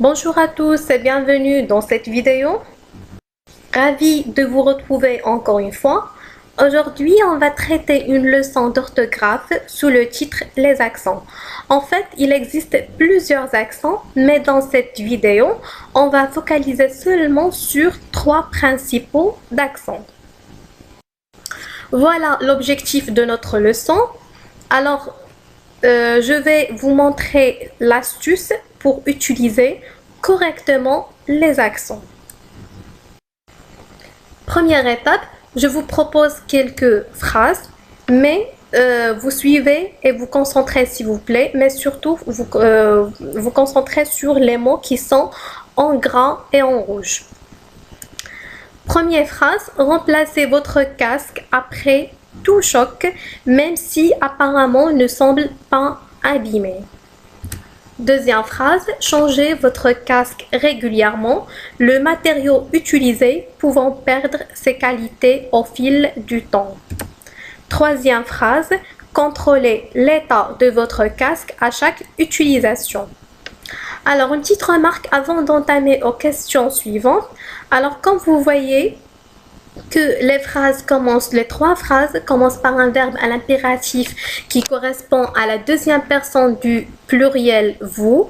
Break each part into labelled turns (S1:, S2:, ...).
S1: Bonjour à tous et bienvenue dans cette vidéo. Ravi de vous retrouver encore une fois. Aujourd'hui, on va traiter une leçon d'orthographe sous le titre Les accents. En fait, il existe plusieurs accents, mais dans cette vidéo, on va focaliser seulement sur 3 principaux d'accents. Voilà l'objectif de notre leçon. Alors, je vais vous montrer l'astuce pour utiliser correctement les accents. Première étape, je vous propose quelques phrases, mais vous suivez et vous concentrez s'il vous plaît, mais surtout vous concentrez sur les mots qui sont en gras et en rouge. Première phrase, remplacez votre casque après tout choc, même si apparemment ne semble pas abîmé. Deuxième phrase, changez votre casque régulièrement, le matériau utilisé pouvant perdre ses qualités au fil du temps. Troisième phrase, contrôlez l'état de votre casque à chaque utilisation. Alors, une petite remarque avant d'entamer aux questions suivantes. Alors, comme vous voyez que les 3 phrases commencent par un verbe à l'impératif qui correspond à la deuxième personne du pluriel vous.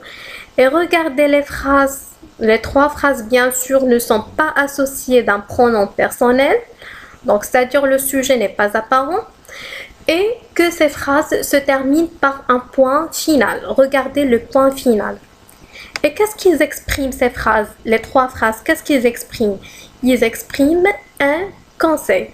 S1: Et regardez les 3 phrases bien sûr ne sont pas associées d'un pronom personnel, donc c'est-à-dire le sujet n'est pas apparent. Et que ces phrases se terminent par un point final. Regardez le point final. Et qu'est-ce qu'ils expriment ces phrases? Les 3 phrases, qu'est-ce qu'ils expriment? Ils expriment un conseil.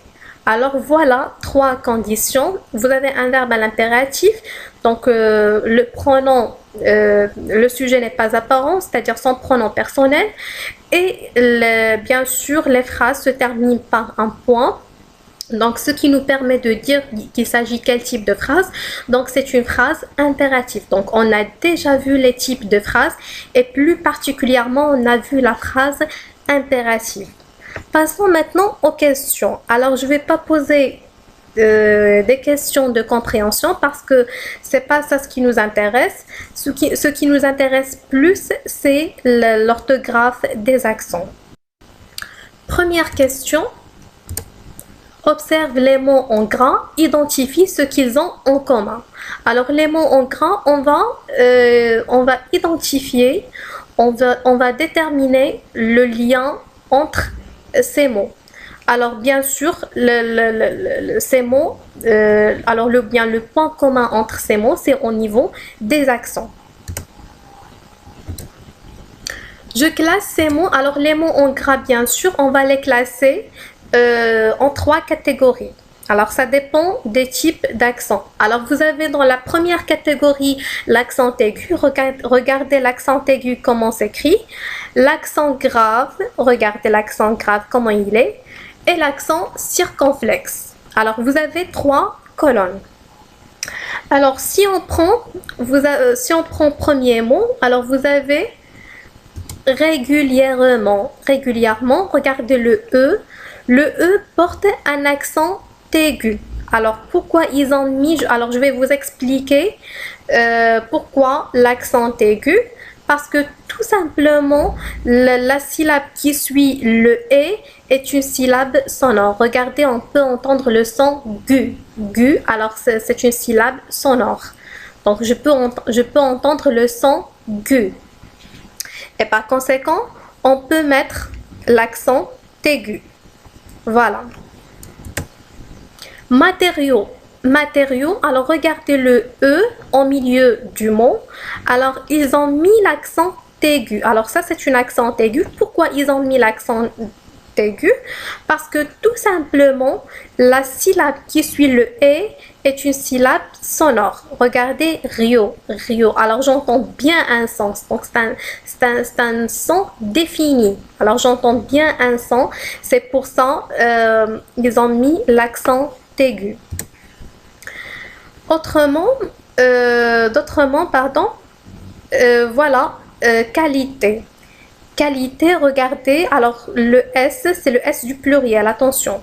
S1: Alors voilà 3 conditions. Vous avez un verbe à l'impératif, donc le pronom, le sujet n'est pas apparent, c'est-à-dire son pronom personnel. Et bien sûr, les phrases se terminent par un point. Donc, ce qui nous permet de dire qu'il s'agit quel type de phrase. Donc, c'est une phrase impérative. Donc, on a déjà vu les types de phrases et plus particulièrement, on a vu la phrase impérative. Passons maintenant aux questions. Alors, je ne vais pas poser des questions de compréhension parce que c'est pas ça ce qui nous intéresse. Ce qui nous intéresse plus, c'est l'orthographe des accents. Première question. Observe les mots en gras, identifie ce qu'ils ont en commun. Alors les mots en gras, on va identifier, on va déterminer le lien entre ces mots. Alors bien sûr, ces mots, le point commun entre ces mots, c'est au niveau des accents. Je classe ces mots. Alors les mots en gras, bien sûr, on va les classer en 3 catégories. Alors ça dépend des types d'accents. Alors vous avez dans la première catégorie l'accent aigu. Regardez l'accent aigu comment s'écrit. L'accent grave, regardez l'accent grave comment il est. Et l'accent circonflexe. Alors vous avez 3 colonnes. Alors si on prend premier mot, alors vous avez régulièrement, regardez le E. Le E porte un accent aigu. Alors, pourquoi ils ont mis... Alors, je vais vous expliquer pourquoi l'accent aigu. Parce que tout simplement, la syllabe qui suit le « et » est une syllabe sonore. Regardez, on peut entendre le son « gu ». « Gu », alors c'est une syllabe sonore. Donc, je peux entendre le son « gu ». Et par conséquent, on peut mettre l'accent aigu. Voilà. Matériaux. Alors regardez le E au milieu du mot. Alors ils ont mis l'accent aigu. Alors ça c'est un accent aigu. Pourquoi ils ont mis l'accent aigu? Parce que tout simplement la syllabe qui suit le E est une syllabe sonore. Regardez Rio. Alors j'entends bien un son. Donc c'est un son défini. Alors j'entends bien un son. C'est pour ça ils ont mis l'accent aigu. Voilà, qualité. Qualité, regardez. Alors le S, c'est le S du pluriel. Attention.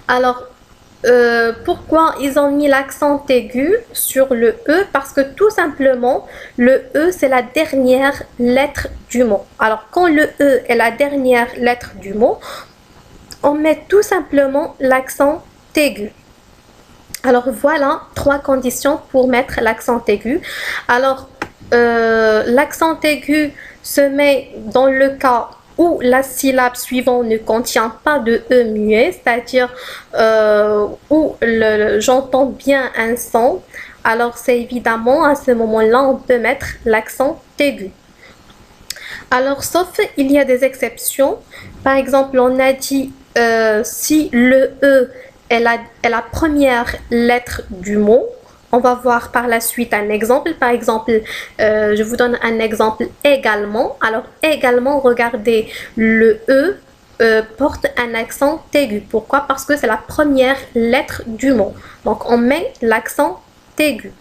S1: Alors Pourquoi ils ont mis l'accent aigu sur le E? Parce que tout simplement, le E, c'est la dernière lettre du mot. Alors, quand le E est la dernière lettre du mot, on met tout simplement l'accent aigu. Alors, voilà 3 conditions pour mettre l'accent aigu. Alors, l'accent aigu se met dans le cas où la syllabe suivante ne contient pas de E muet, c'est-à-dire où j'entends bien un son. Alors, c'est évidemment à ce moment-là, on peut mettre l'accent aigu. Alors, sauf il y a des exceptions. Par exemple, on a dit si le E est la première lettre du mot. On va voir par la suite un exemple. Par exemple, je vous donne un exemple également. Alors, également, regardez, le E porte un accent aigu. Pourquoi? Parce que c'est la première lettre du mot. Donc, on met l'accent aigu.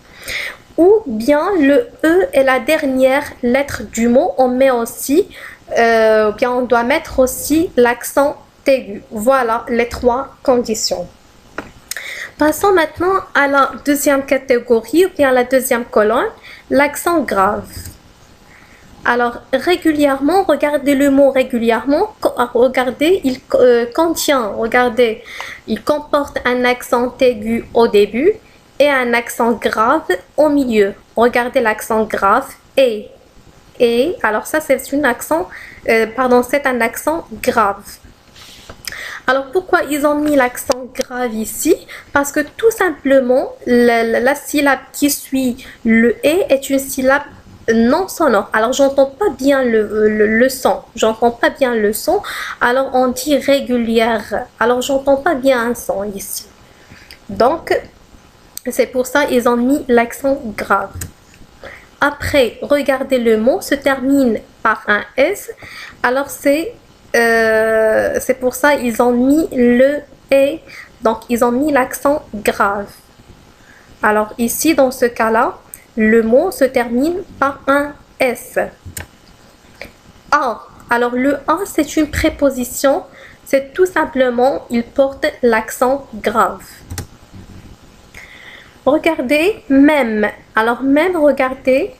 S1: Ou bien le E est la dernière lettre du mot. On met aussi, bien on doit mettre aussi l'accent aigu. Voilà les 3 conditions. Passons maintenant à la deuxième catégorie, ou bien à la deuxième colonne, l'accent grave. Alors, régulièrement, regardez le mot régulièrement, regardez, il contient, regardez, il comporte un accent aigu au début et un accent grave au milieu. Regardez l'accent grave, et, alors ça c'est un accent, c'est un accent grave. Alors, pourquoi ils ont mis l'accent grave ici? Parce que tout simplement, la syllabe qui suit le « et » est une syllabe non sonore. Alors, j'entends pas bien le son. J'entends pas bien le son. Alors, on dit régulière. Alors, j'entends pas bien un son ici. Donc, c'est pour ça qu'ils ont mis l'accent grave. Après, regardez, le mot se termine par un S. Alors, c'est pour ça ils ont mis le et, donc ils ont mis l'accent grave. Alors ici, dans ce cas-là, le mot se termine par un S. A. Alors le A, c'est une préposition, c'est tout simplement, il porte l'accent grave. Regardez, même. Alors même, regardez,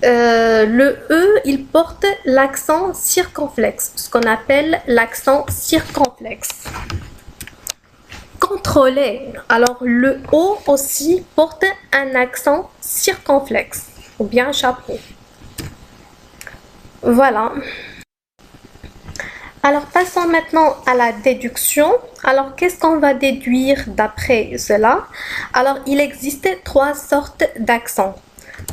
S1: le E, il porte l'accent circonflexe, ce qu'on appelle l'accent circonflexe. Contrôler. Alors, le O aussi porte un accent circonflexe, ou bien chapeau. Voilà. Alors, passons maintenant à la déduction. Alors, qu'est-ce qu'on va déduire d'après cela? Alors, il existe 3 sortes d'accents.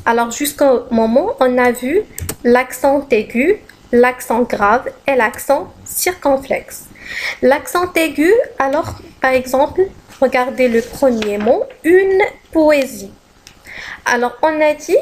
S1: Alors, jusqu'au moment, on a vu l'accent aigu, l'accent grave et l'accent circonflexe. L'accent aigu, alors, par exemple, regardez le premier mot, une poésie. Alors, on a dit,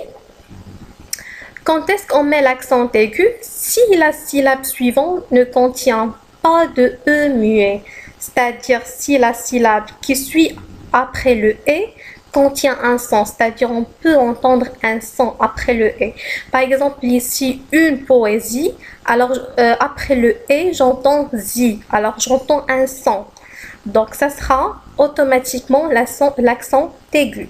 S1: quand est-ce qu'on met l'accent aigu? Si la syllabe suivante ne contient pas de E muet, c'est-à-dire si la syllabe qui suit après le « et » contient un son, c'est-à-dire on peut entendre un son après le « et ». Par exemple, ici, une poésie, alors après le « et », j'entends « zi », alors j'entends un son. Donc, ça sera automatiquement l'accent aigu.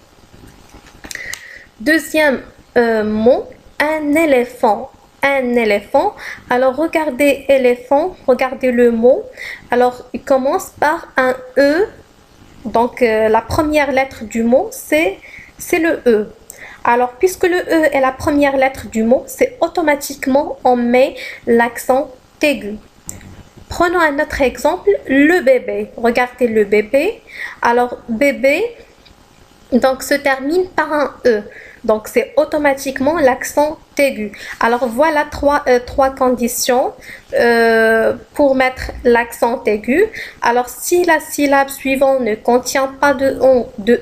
S1: Deuxième mot, un éléphant. Un éléphant. Alors, regardez éléphant, regardez le mot. Alors, il commence par un E. Donc, la première lettre du mot, c'est le E. Alors, puisque le E est la première lettre du mot, c'est automatiquement, on met l'accent aigu. Prenons un autre exemple, le bébé. Regardez le bébé. Alors, bébé, donc, se termine par un E. Donc, c'est automatiquement l'accent aigu. Alors, voilà trois conditions pour mettre l'accent aigu. Alors, si la syllabe suivante ne contient pas de